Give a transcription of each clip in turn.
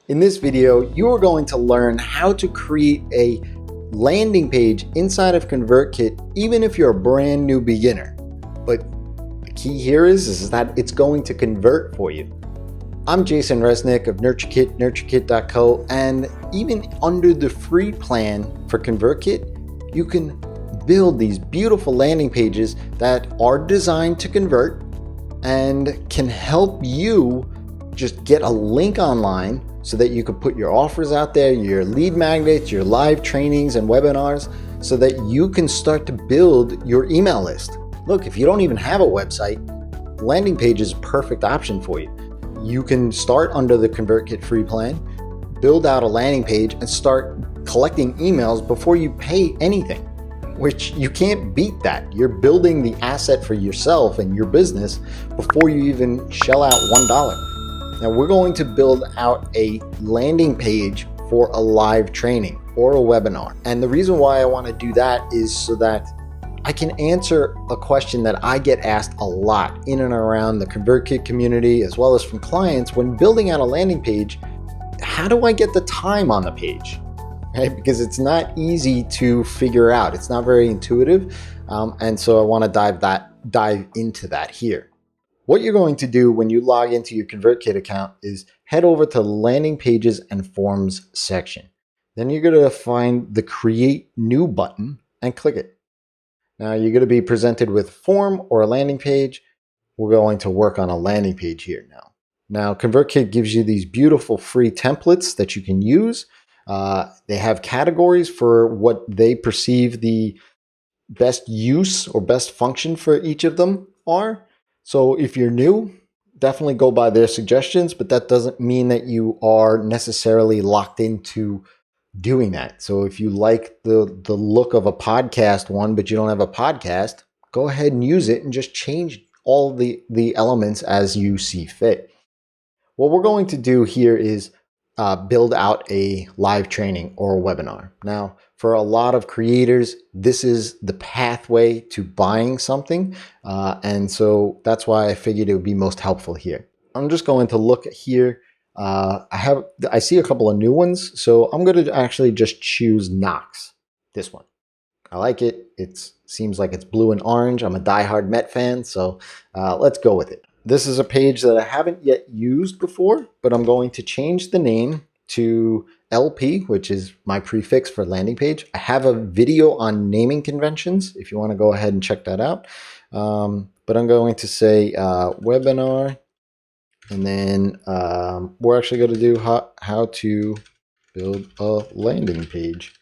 In this video, you are going to learn how to create a landing page inside of ConvertKit, even if you're a brand new beginner. But the key here is that it's going to convert for you. I'm Jason Resnick of NurtureKit, NurtureKit.co, and even under the free plan for ConvertKit, you can build these beautiful landing pages that are designed to convert and can help you just get a link online so that you could put your offers out there, your lead magnets, your live trainings and webinars, so that you can start to build your email list. Look, if you don't even have a website, landing page is a perfect option for you. You can start under the ConvertKit free plan, build out a landing page, and start collecting emails before you pay anything, which you can't beat that. You're building the asset for yourself and your business before you even shell out $1. Now we're going to build out a landing page for a live training or a webinar. And the reason why I want to do that is so that I can answer a question that I get asked a lot in and around the ConvertKit community, as well as from clients when building out a landing page. How do I get the time on the page? Right? Because it's not easy to figure out. It's not very intuitive. And so I want to dive into that here. What you're going to do when you log into your ConvertKit account is head over to Landing Pages and Forms section. Then you're going to find the Create New button and click it. Now you're going to be presented with a form or a landing page. We're going to work on a landing page here now. Now ConvertKit gives you these beautiful free templates that you can use. They have categories for what they perceive the best use or best function for each of them are. So if you're new, definitely go by their suggestions, but that doesn't mean that you are necessarily locked into doing that. So if you like the look of a podcast one, but you don't have a podcast, go ahead and use it and just change all the elements as you see fit. What we're going to do here is build out a live training or a webinar. Now, for a lot of creators, this is the pathway to buying something. And so that's why I figured it would be most helpful here. I'm just going to look here. I see a couple of new ones. So I'm going to actually just choose Knox, this one. I like it. It seems like it's blue and orange. I'm a diehard Met fan, so let's go with it. This is a page that I haven't yet used before, but I'm going to change the name to LP, which is my prefix for landing page. I have a video on naming conventions if you want to go ahead and check that out. But I'm going to say webinar, and then we're actually going to do how to build a landing page.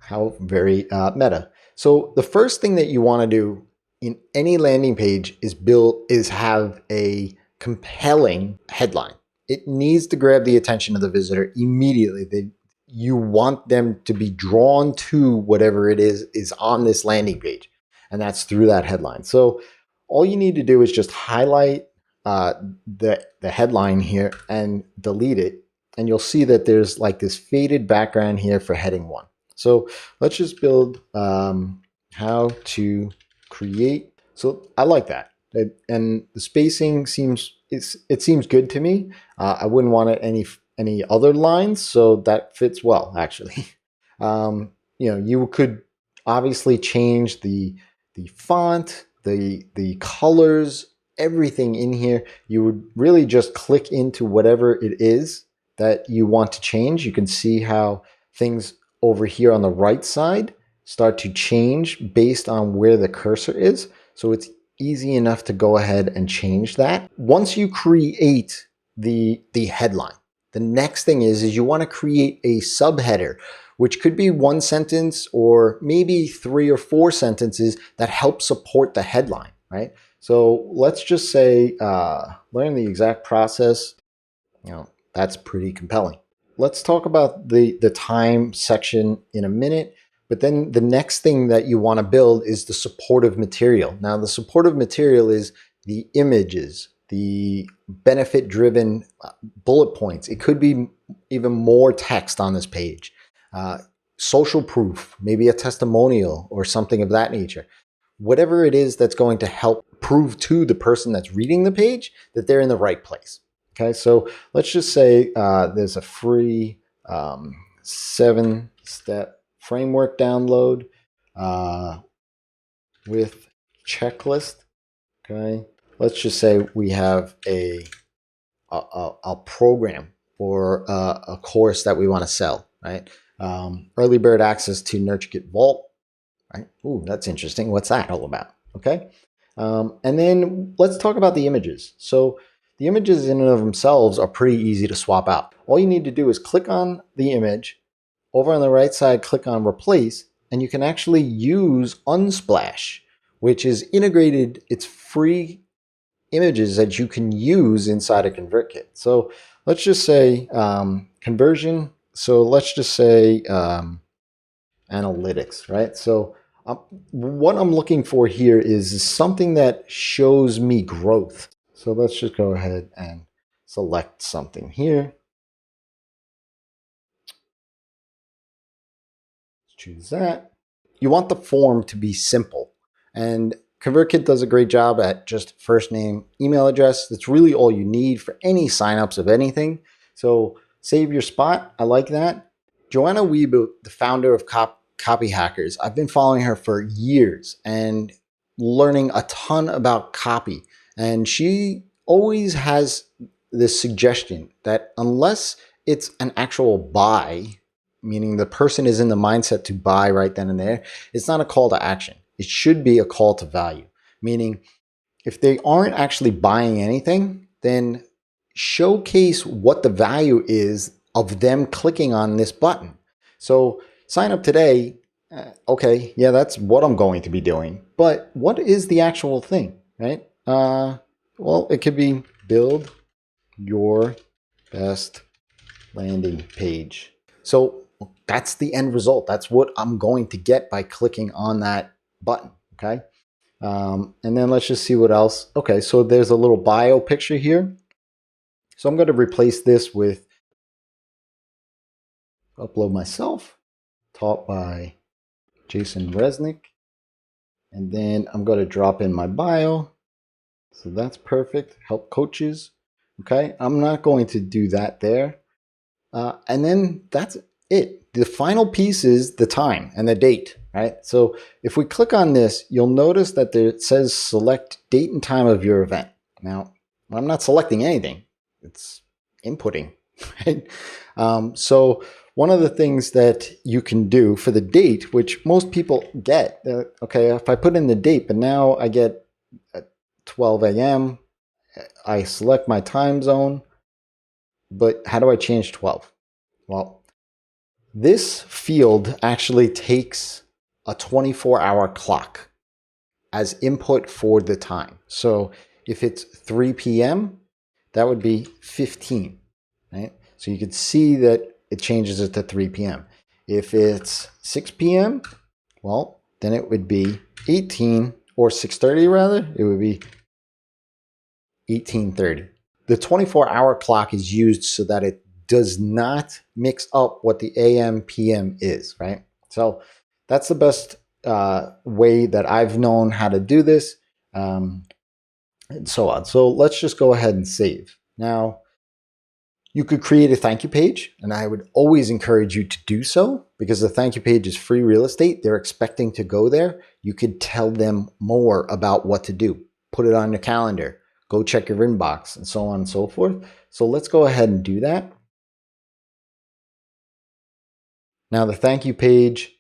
How very meta. So the first thing that you want to do in any landing page is have a compelling headline. It needs to grab the attention of the visitor immediately. You want them to be drawn to whatever it is on this landing page, and that's through that headline. So all you need to do is just highlight the headline here and delete it, and you'll see that there's like this faded background here for heading 1. So let's just build how to create. So I like that, and the spacing seems good to me. I wouldn't want it any other lines, so that fits well actually. You could obviously change the font, the colors, everything in here. You would really just click into whatever it is that you want to change. You can see how things over here on the right side start to change based on where the cursor is. So it's easy enough to go ahead and change that. Once you create the headline, the next thing is you want to create a subheader, which could be 1 sentence or maybe 3 or 4 sentences that help support the headline, right? So let's just say learn the exact process. That's pretty compelling. Let's talk about the time section in a minute. But then the next thing that you want to build is the supportive material. Now, the supportive material is the images, the benefit-driven bullet points. It could be even more text on this page. Social proof, maybe a testimonial or something of that nature. Whatever it is that's going to help prove to the person that's reading the page that they're in the right place. Okay, so let's just say there's a free 7-step framework download with checklist. Okay, let's just say we have a program or a course that we want to sell, right? Early bird access to NurtureKit Vault, right? Ooh, that's interesting. What's that all about? Okay. And then let's talk about the images. So the images in and of themselves are pretty easy to swap out. All you need to do is click on the image. Over on the right side, click on replace, and you can actually use Unsplash, which is integrated. It's free images that you can use inside a ConvertKit. So let's just say conversion. So let's just say analytics, right? So what I'm looking for here is something that shows me growth. So let's just go ahead and select something here. Choose that. You want the form to be simple. And ConvertKit does a great job at just first name, email address. That's really all you need for any signups of anything. So save your spot. I like that. Joanna Wiebe, the founder of Copy Hackers, I've been following her for years and learning a ton about copy. And she always has this suggestion that unless it's an actual buy, meaning the person is in the mindset to buy right then and there, it's not a call to action. It should be a call to value, meaning if they aren't actually buying anything, then showcase what the value is of them clicking on this button. So sign up today. Okay, yeah, that's what I'm going to be doing. But what is the actual thing, right? Well, it could be build your best landing page. So that's the end result. That's what I'm going to get by clicking on that button, okay? And then let's just see what else. Okay, so there's a little bio picture here. So I'm going to replace this with upload myself, taught by Jason Resnick. And then I'm going to drop in my bio. So that's perfect. Help coaches. Okay, I'm not going to do that there. And then that's it. The final piece is the time and the date, right? So if we click on this, you'll notice that it says select date and time of your event. Now, I'm not selecting anything. It's inputting, right? So one of the things that you can do for the date, which most people get, okay, if I put in the date, but now I get 12 a.m., I select my time zone, but how do I change 12? Well, this field actually takes a 24-hour clock as input for the time. So if it's 3 p.m., that would be 15, right? So you could see that it changes it to 3 p.m. If it's 6 p.m., well, then it would be 18, or 6:30 rather, it would be 18:30. The 24-hour clock is used so that it does not mix up what the AM, PM is, right? So that's the best way that I've known how to do this, and so on. So let's just go ahead and save. Now, you could create a thank you page, and I would always encourage you to do so because the thank you page is free real estate. They're expecting to go there. You could tell them more about what to do. Put it on your calendar. Go check your inbox and so on and so forth. So let's go ahead and do that. Now the thank you page,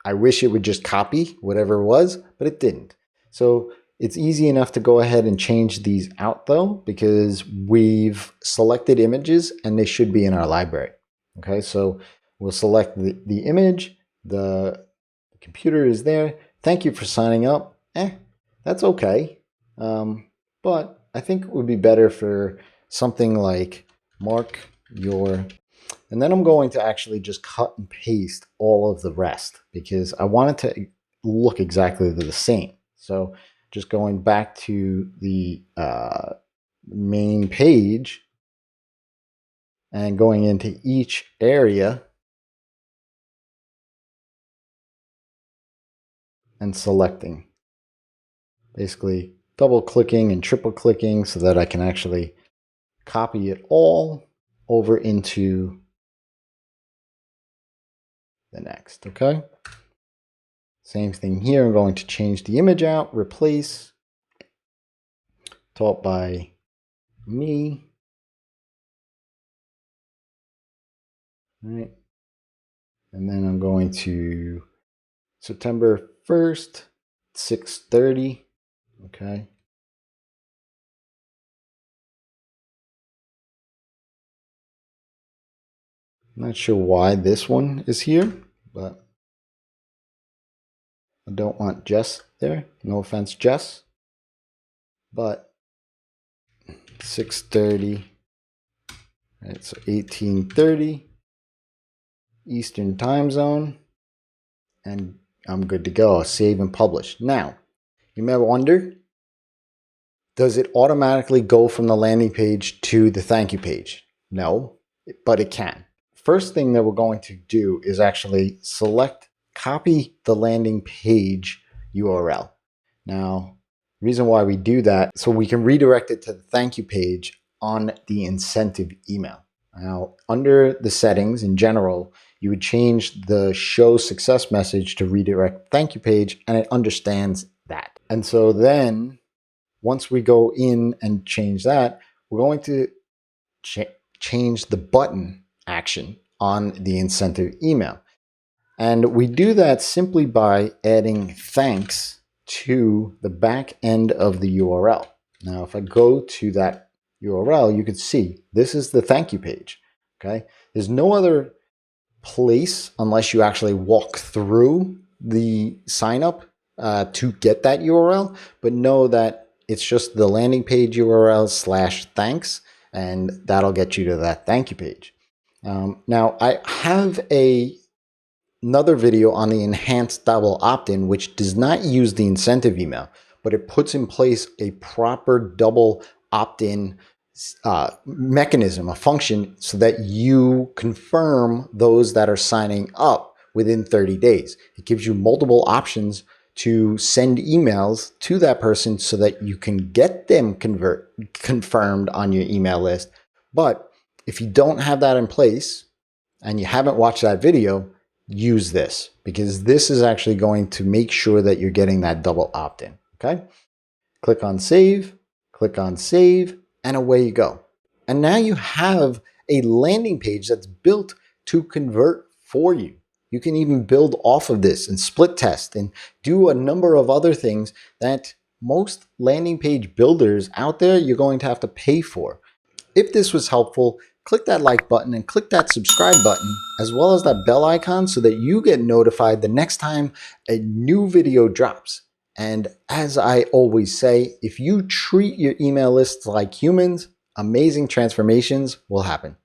I wish it would just copy whatever it was, but it didn't. So it's easy enough to go ahead and change these out though, because we've selected images and they should be in our library. Okay, so we'll select the image, the computer is there. Thank you for signing up. That's okay. But I think it would be better for something like mark your, and then I'm going to actually just cut and paste all of the rest because I want it to look exactly the same. So just going back to the main page and going into each area and selecting, basically double clicking and triple clicking so that I can actually copy it all over into the next, okay? Same thing here. I'm going to change the image out, replace, taught by me. All right. And then I'm going to September 1st, 6:30, okay? I'm not sure why this one is here, but I don't want Jess there. No offense, Jess. But 6:30, right, so 18:30 Eastern time zone, and I'm good to go. Save and publish. Now, you may wonder, does it automatically go from the landing page to the thank you page? No, but it can. First thing that we're going to do is actually copy the landing page URL. Now, the reason why we do that, so we can redirect it to the thank you page on the incentive email. Now, under the settings in general, you would change the show success message to redirect thank you page, and it understands that. And so then once we go in and change that, we're going to change the button action on the incentive email. And we do that simply by adding thanks to the back end of the URL. Now, if I go to that URL, you can see this is the thank you page. Okay, there's no other place unless you actually walk through the sign up to get that URL, but know that it's just the landing page URL / thanks, and that'll get you to that thank you page. Now, I have another video on the enhanced double opt-in, which does not use the incentive email, but it puts in place a proper double opt-in mechanism, a function, so that you confirm those that are signing up within 30 days. It gives you multiple options to send emails to that person so that you can get them confirmed on your email list. But if you don't have that in place and you haven't watched that video, use this, because this is actually going to make sure that you're getting that double opt-in. Okay? Click on save, and away you go. And now you have a landing page that's built to convert for you. You can even build off of this and split test and do a number of other things that most landing page builders out there you're going to have to pay for. If this was helpful, click that like button and click that subscribe button, as well as that bell icon, so that you get notified the next time a new video drops. And as I always say, if you treat your email lists like humans, amazing transformations will happen.